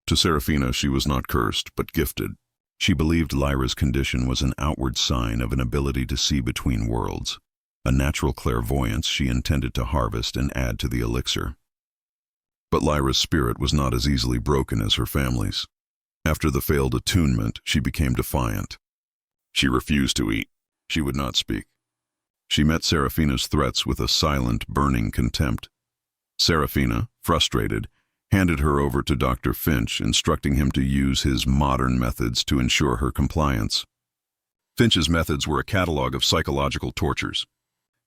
To Seraphina, she was not cursed, but gifted. She believed Lyra's condition was an outward sign of an ability to see between worlds, a natural clairvoyance she intended to harvest and add to the elixir. But Lyra's spirit was not as easily broken as her family's. After the failed attunement, she became defiant. She refused to eat. She would not speak. She met Seraphina's threats with a silent, burning contempt. Seraphina, frustrated, handed her over to Dr. Finch, instructing him to use his modern methods to ensure her compliance. Finch's methods were a catalog of psychological tortures.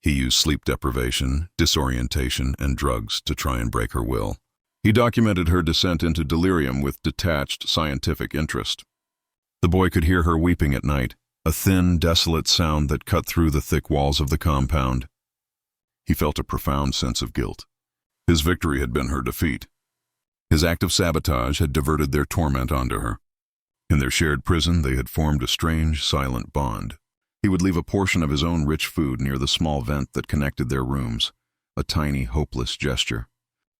He used sleep deprivation, disorientation, and drugs to try and break her will. He documented her descent into delirium with detached scientific interest. The boy could hear her weeping at night, a thin, desolate sound that cut through the thick walls of the compound. He felt a profound sense of guilt. His victory had been her defeat. His act of sabotage had diverted their torment onto her. In their shared prison, they had formed a strange, silent bond. He would leave a portion of his own rich food near the small vent that connected their rooms, a tiny, hopeless gesture.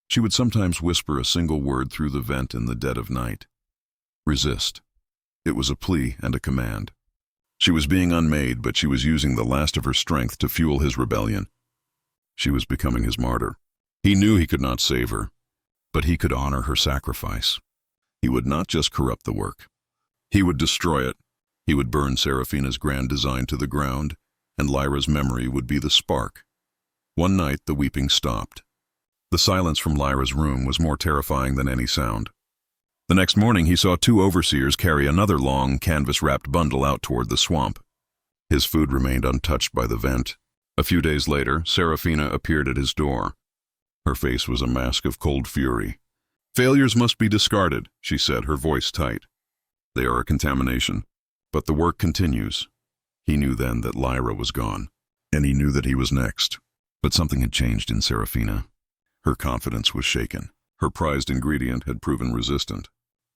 She would sometimes whisper a single word through the vent in the dead of night. Resist. It was a plea and a command. She was being unmade, but she was using the last of her strength to fuel his rebellion. She was becoming his martyr. He knew he could not save her, but he could honor her sacrifice. He would not just corrupt the work. He would destroy it. He would burn Seraphina's grand design to the ground, and Lyra's memory would be the spark. One night, the weeping stopped. The silence from Lyra's room was more terrifying than any sound. The next morning, he saw two overseers carry another long, canvas-wrapped bundle out toward the swamp. His food remained untouched by the vent. A few days later, Seraphina appeared at his door. Her face was a mask of cold fury. "Failures must be discarded," she said, her voice tight. "They are a contamination. But the work continues." He knew then that Lyra was gone, and he knew that he was next. But something had changed in Seraphina. Her confidence was shaken. Her prized ingredient had proven resistant.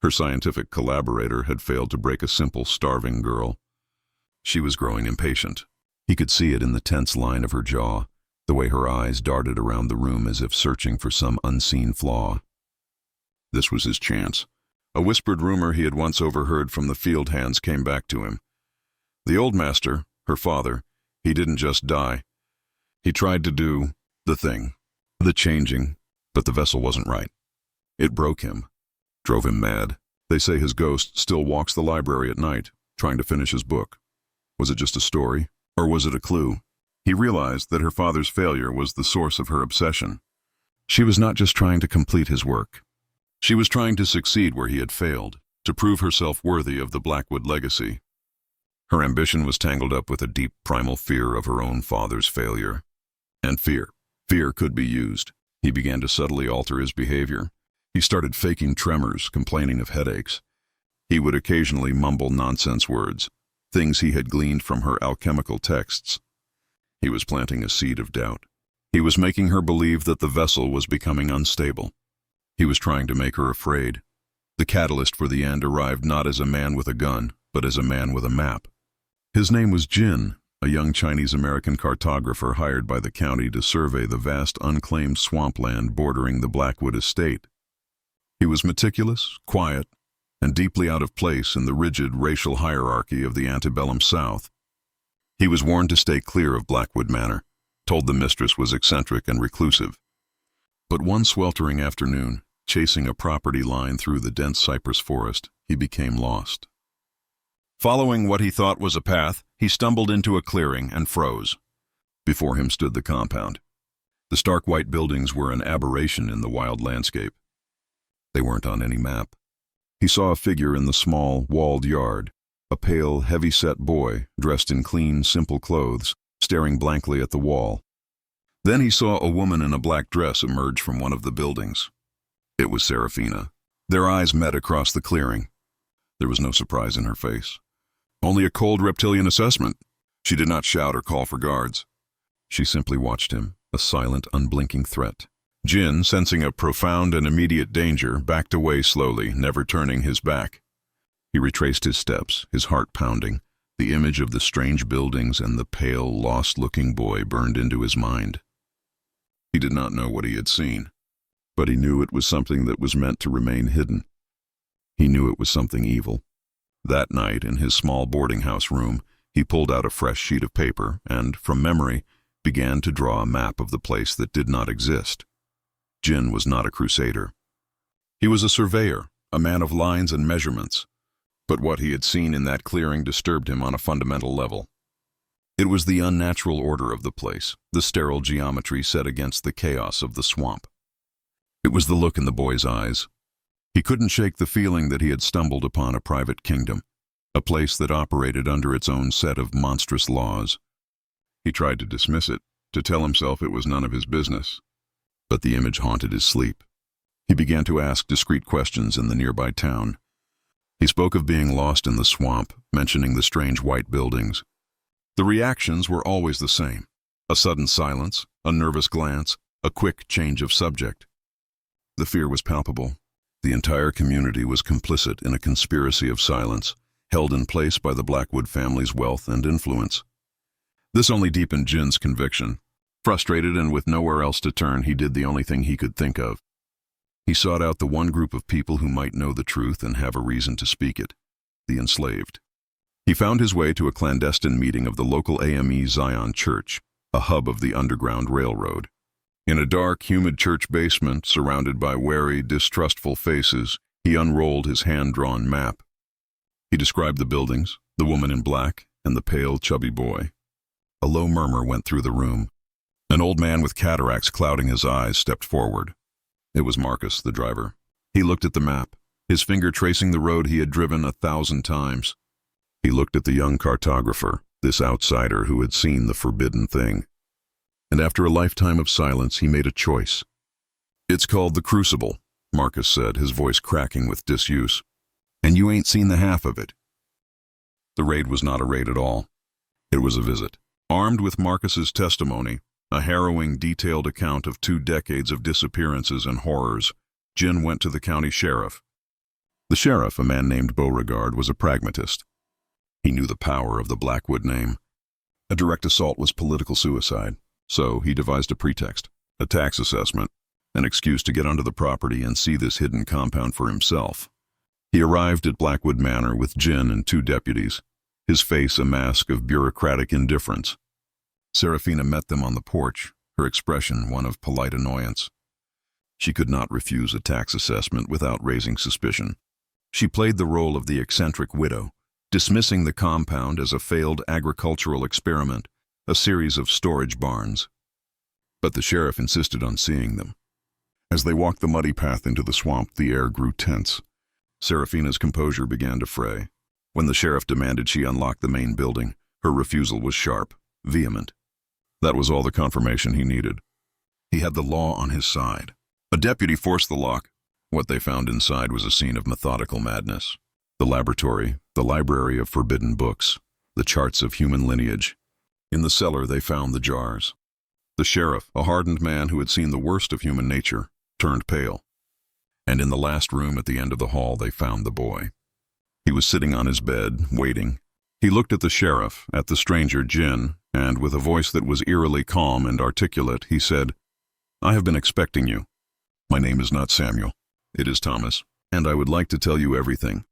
Her scientific collaborator had failed to break a simple, starving girl. She was growing impatient. He could see it in the tense line of her jaw, the way her eyes darted around the room as if searching for some unseen flaw. This was his chance. A whispered rumor he had once overheard from the field hands came back to him. The old master, her father, he didn't just die. He tried to do the thing, the changing, but the vessel wasn't right. It broke him, drove him mad. They say his ghost still walks the library at night, trying to finish his book. Was it just a story, or was it a clue? He realized that her father's failure was the source of her obsession. She was not just trying to complete his work. She was trying to succeed where he had failed, to prove herself worthy of the Blackwood legacy. Her ambition was tangled up with a deep primal fear of her own father's failure. And fear. Fear could be used. He began to subtly alter his behavior. He started faking tremors, complaining of headaches. He would occasionally mumble nonsense words, things he had gleaned from her alchemical texts. He was planting a seed of doubt. He was making her believe that the vessel was becoming unstable. He was trying to make her afraid. The catalyst for the end arrived not as a man with a gun, but as a man with a map. His name was Jin, a young Chinese-American cartographer hired by the county to survey the vast unclaimed swampland bordering the Blackwood estate. He was meticulous, quiet, and deeply out of place in the rigid racial hierarchy of the Antebellum South. He was warned to stay clear of Blackwood Manor, told the mistress was eccentric and reclusive. But one sweltering afternoon, chasing a property line through the dense cypress forest, he became lost. Following what he thought was a path, he stumbled into a clearing and froze. Before him stood the compound. The stark white buildings were an aberration in the wild landscape. They weren't on any map. He saw a figure in the small, walled yard, a pale, heavy-set boy, dressed in clean, simple clothes, staring blankly at the wall. Then he saw a woman in a black dress emerge from one of the buildings. It was Seraphina. Their eyes met across the clearing. There was no surprise in her face. Only a cold reptilian assessment. She did not shout or call for guards. She simply watched him, a silent, unblinking threat. Jin, sensing a profound and immediate danger, backed away slowly, never turning his back. He retraced his steps, his heart pounding. The image of the strange buildings and the pale, lost-looking boy burned into his mind. He did not know what he had seen, but he knew it was something that was meant to remain hidden. He knew it was something evil. That night, in his small boarding house room, he pulled out a fresh sheet of paper and, from memory, began to draw a map of the place that did not exist. Jin was not a crusader. He was a surveyor, a man of lines and measurements. But what he had seen in that clearing disturbed him on a fundamental level. It was the unnatural order of the place, the sterile geometry set against the chaos of the swamp. It was the look in the boy's eyes. He couldn't shake the feeling that he had stumbled upon a private kingdom, a place that operated under its own set of monstrous laws. He tried to dismiss it, to tell himself it was none of his business. But the image haunted his sleep. He began to ask discreet questions in the nearby town. He spoke of being lost in the swamp, mentioning the strange white buildings. The reactions were always the same: a sudden silence, a nervous glance, a quick change of subject. The fear was palpable. The entire community was complicit in a conspiracy of silence, held in place by the Blackwood family's wealth and influence. This only deepened Jin's conviction. Frustrated and with nowhere else to turn, he did the only thing he could think of. He sought out the one group of people who might know the truth and have a reason to speak it: the enslaved. He found his way to a clandestine meeting of the local AME Zion Church, a hub of the Underground Railroad. In a dark, humid church basement, surrounded by wary, distrustful faces, he unrolled his hand-drawn map. He described the buildings, the woman in black, and the pale, chubby boy. A low murmur went through the room. An old man with cataracts clouding his eyes stepped forward. It was Marcus, the driver. He looked at the map, his finger tracing the road he had driven 1,000 times. He looked at the young cartographer, this outsider who had seen the forbidden thing. And after a lifetime of silence, he made a choice. "It's called the Crucible," Marcus said, his voice cracking with disuse. "And you ain't seen the half of it." The raid was not a raid at all. It was a visit. Armed with Marcus's testimony, a harrowing, detailed account of 2 decades of disappearances and horrors, Jin went to the county sheriff. The sheriff, a man named Beauregard, was a pragmatist. He knew the power of the Blackwood name. A direct assault was political suicide, so he devised a pretext: a tax assessment, an excuse to get onto the property and see this hidden compound for himself. He arrived at Blackwood Manor with Jin and 2 deputies, his face a mask of bureaucratic indifference. Seraphina met them on the porch, her expression one of polite annoyance. She could not refuse a tax assessment without raising suspicion. She played the role of the eccentric widow, dismissing the compound as a failed agricultural experiment, a series of storage barns. But the sheriff insisted on seeing them. As they walked the muddy path into the swamp, the air grew tense. Seraphina's composure began to fray. When the sheriff demanded she unlock the main building, her refusal was sharp, vehement. That was all the confirmation he needed. He had the law on his side. A deputy forced the lock. What they found inside was a scene of methodical madness. The laboratory, the library of forbidden books, the charts of human lineage. In the cellar they found the jars. The sheriff, a hardened man who had seen the worst of human nature, turned pale. And in the last room at the end of the hall they found the boy. He was sitting on his bed, waiting. He looked at the sheriff, at the stranger Jin, and with a voice that was eerily calm and articulate, he said, "I have been expecting you. My name is not Samuel. It is Thomas, and I would like to tell you everything."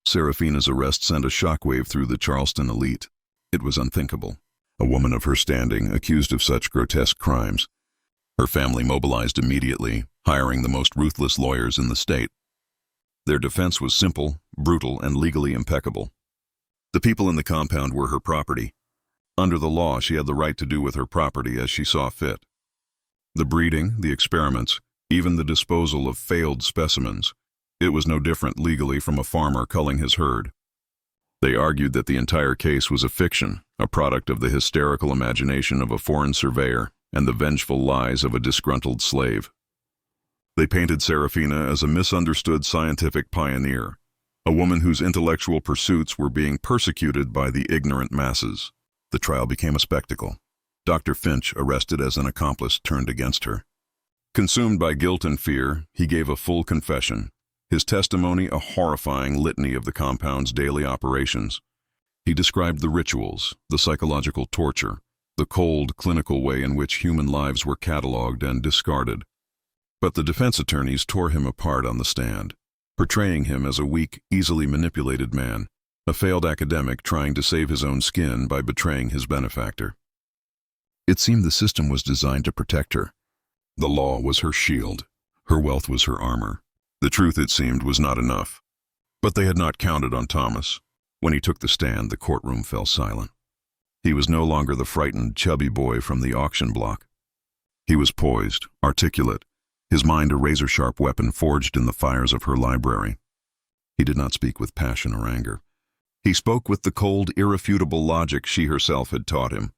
Seraphina's arrest sent a shockwave through the Charleston elite. It was unthinkable. A woman of her standing, accused of such grotesque crimes. Her family mobilized immediately, hiring the most ruthless lawyers in the state. Their defense was simple, brutal, and legally impeccable. The people in the compound were her property. Under the law, she had the right to do with her property as she saw fit. The breeding, the experiments, even the disposal of failed specimens, it was no different legally from a farmer culling his herd. They argued that the entire case was a fiction, a product of the hysterical imagination of a foreign surveyor and the vengeful lies of a disgruntled slave. They painted Seraphina as a misunderstood scientific pioneer, a woman whose intellectual pursuits were being persecuted by the ignorant masses. The trial became a spectacle. Dr. Finch, arrested as an accomplice, turned against her. Consumed by guilt and fear, he gave a full confession, his testimony a horrifying litany of the compound's daily operations. He described the rituals, the psychological torture, the cold, clinical way in which human lives were catalogued and discarded. But the defense attorneys tore him apart on the stand, portraying him as a weak, easily manipulated man, a failed academic trying to save his own skin by betraying his benefactor. It seemed the system was designed to protect her. The law was her shield. Her wealth was her armor. The truth, it seemed, was not enough. But they had not counted on Thomas. When he took the stand, the courtroom fell silent. He was no longer the frightened, chubby boy from the auction block. He was poised, articulate, his mind a razor-sharp weapon forged in the fires of her library. He did not speak with passion or anger. He spoke with the cold, irrefutable logic she herself had taught him.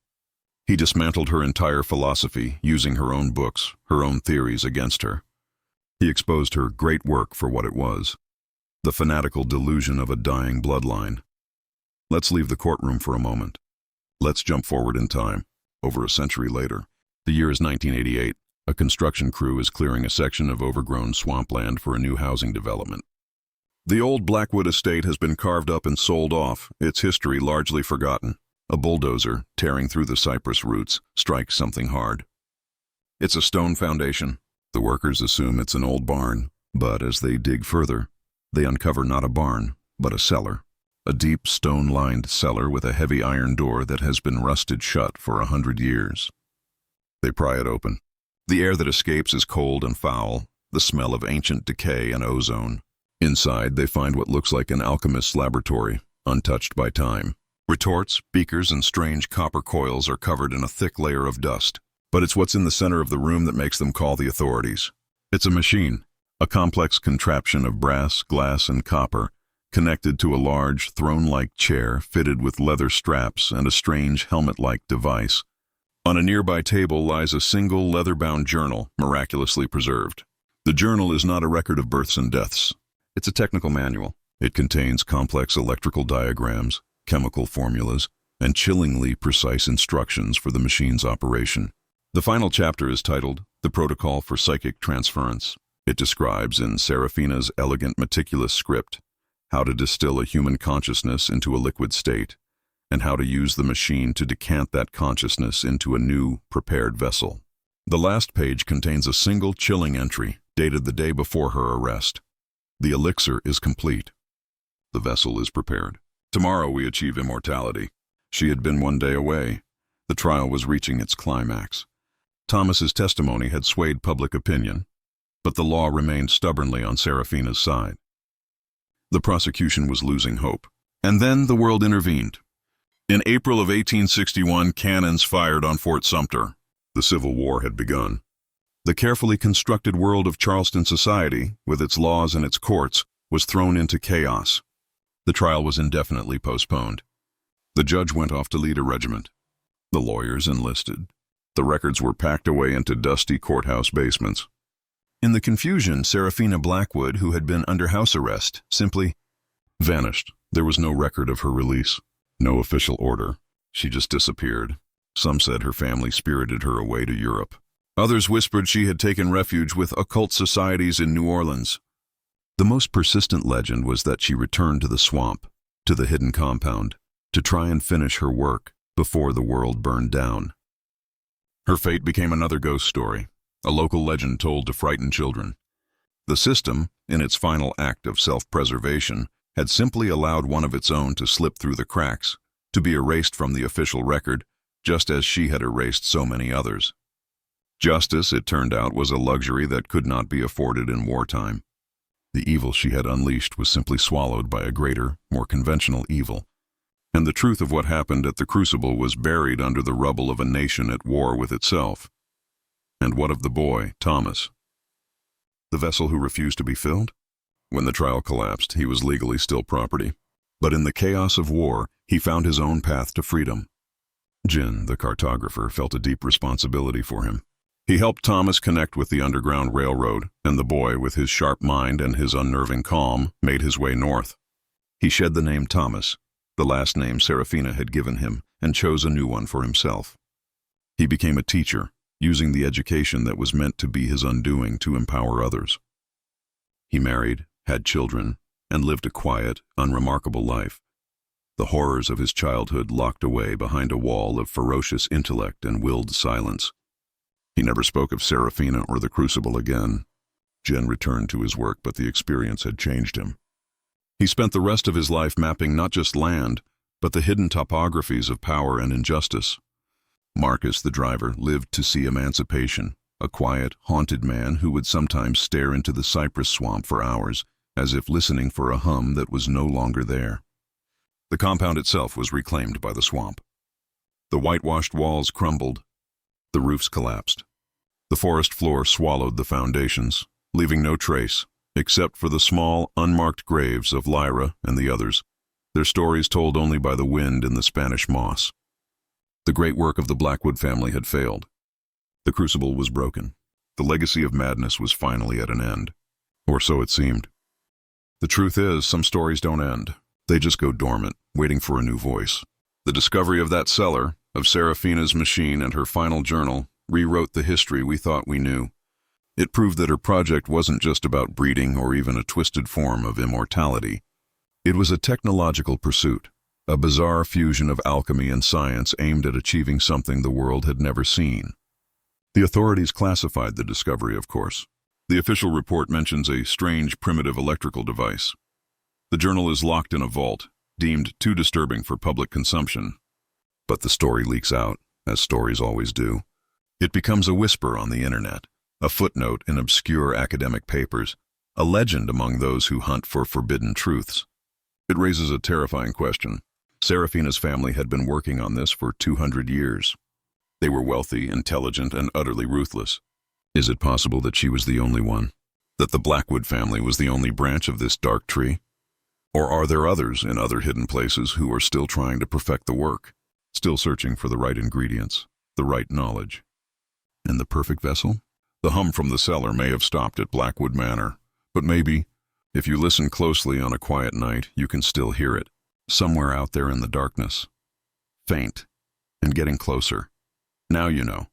He dismantled her entire philosophy, using her own books, her own theories against her. He exposed her great work for what it was, the fanatical delusion of a dying bloodline. Let's leave the courtroom for a moment. Let's jump forward in time, over a century later. The year is 1988. A construction crew is clearing a section of overgrown swampland for a new housing development. The old Blackwood estate has been carved up and sold off, its history largely forgotten. A bulldozer, tearing through the cypress roots, strikes something hard. It's a stone foundation. The workers assume it's an old barn, but as they dig further, they uncover not a barn, but a cellar. A deep, stone-lined cellar with a heavy iron door that has been rusted shut for 100 years. They pry it open. The air that escapes is cold and foul, the smell of ancient decay and ozone. Inside, they find what looks like an alchemist's laboratory, untouched by time. Retorts, beakers, and strange copper coils are covered in a thick layer of dust. But it's what's in the center of the room that makes them call the authorities. It's a machine, a complex contraption of brass, glass, and copper, connected to a large, throne-like chair fitted with leather straps and a strange helmet-like device. On a nearby table lies a single leather-bound journal, miraculously preserved. The journal is not a record of births and deaths. It's a technical manual. It contains complex electrical diagrams, chemical formulas, and chillingly precise instructions for the machine's operation. The final chapter is titled, The Protocol for Psychic Transference. It describes, in Seraphina's elegant, meticulous script, how to distill a human consciousness into a liquid state, and how to use the machine to decant that consciousness into a new, prepared vessel. The last page contains a single chilling entry, dated the day before her arrest. The elixir is complete. The vessel is prepared. Tomorrow we achieve immortality. She had been 1 day away. The trial was reaching its climax. Thomas's testimony had swayed public opinion, but the law remained stubbornly on Seraphina's side. The prosecution was losing hope. And then the world intervened. In April of 1861, cannons fired on Fort Sumter. The Civil War had begun. The carefully constructed world of Charleston society, with its laws and its courts, was thrown into chaos. The trial was indefinitely postponed. The judge went off to lead a regiment. The lawyers enlisted. The records were packed away into dusty courthouse basements. In the confusion, Seraphina Blackwood, who had been under house arrest, simply vanished. There was no record of her release, no official order. She just disappeared. Some said her family spirited her away to Europe. Others whispered she had taken refuge with occult societies in New Orleans. The most persistent legend was that she returned to the swamp, to the hidden compound, to try and finish her work before the world burned down. Her fate became another ghost story, a local legend told to frighten children. The system, in its final act of self-preservation, had simply allowed one of its own to slip through the cracks, to be erased from the official record, just as she had erased so many others. Justice, it turned out, was a luxury that could not be afforded in wartime. The evil she had unleashed was simply swallowed by a greater, more conventional evil. And the truth of what happened at the Crucible was buried under the rubble of a nation at war with itself. And what of the boy, Thomas? The vessel who refused to be filled? When the trial collapsed, he was legally still property. But in the chaos of war, he found his own path to freedom. Jin, the cartographer, felt a deep responsibility for him. He helped Thomas connect with the Underground Railroad, and the boy, with his sharp mind and his unnerving calm, made his way north. He shed the name Thomas, the last name Seraphina had given him, and chose a new one for himself. He became a teacher, using the education that was meant to be his undoing to empower others. He married, had children, and lived a quiet, unremarkable life. The horrors of his childhood locked away behind a wall of ferocious intellect and willed silence. He never spoke of Seraphina or the Crucible again. Jin returned to his work, but the experience had changed him. He spent the rest of his life mapping not just land, but the hidden topographies of power and injustice. Marcus, the driver, lived to see emancipation, a quiet, haunted man who would sometimes stare into the cypress swamp for hours, as if listening for a hum that was no longer there. The compound itself was reclaimed by the swamp. The whitewashed walls crumbled. The roofs collapsed. The forest floor swallowed the foundations, leaving no trace, except for the small, unmarked graves of Lyra and the others, their stories told only by the wind in the Spanish moss. The great work of the Blackwood family had failed. The Crucible was broken. The legacy of madness was finally at an end. Or so it seemed. The truth is, some stories don't end. They just go dormant, waiting for a new voice. The discovery of that cellar, of Seraphina's machine and her final journal, rewrote the history we thought we knew. It proved that her project wasn't just about breeding or even a twisted form of immortality. It was a technological pursuit, a bizarre fusion of alchemy and science aimed at achieving something the world had never seen. The authorities classified the discovery, of course. The official report mentions a strange primitive electrical device. The journal is locked in a vault, deemed too disturbing for public consumption. But the story leaks out, as stories always do. It becomes a whisper on the internet, a footnote in obscure academic papers, a legend among those who hunt for forbidden truths. It raises a terrifying question. Seraphina's family had been working on this for 200 years. They were wealthy, intelligent, and utterly ruthless. Is it possible that she was the only one? That the Blackwood family was the only branch of this dark tree? Or are there others in other hidden places who are still trying to perfect the work? Still searching for the right ingredients, the right knowledge. And the perfect vessel? The hum from the cellar may have stopped at Blackwood Manor, but maybe, if you listen closely on a quiet night, you can still hear it, somewhere out there in the darkness. Faint, and getting closer. Now you know.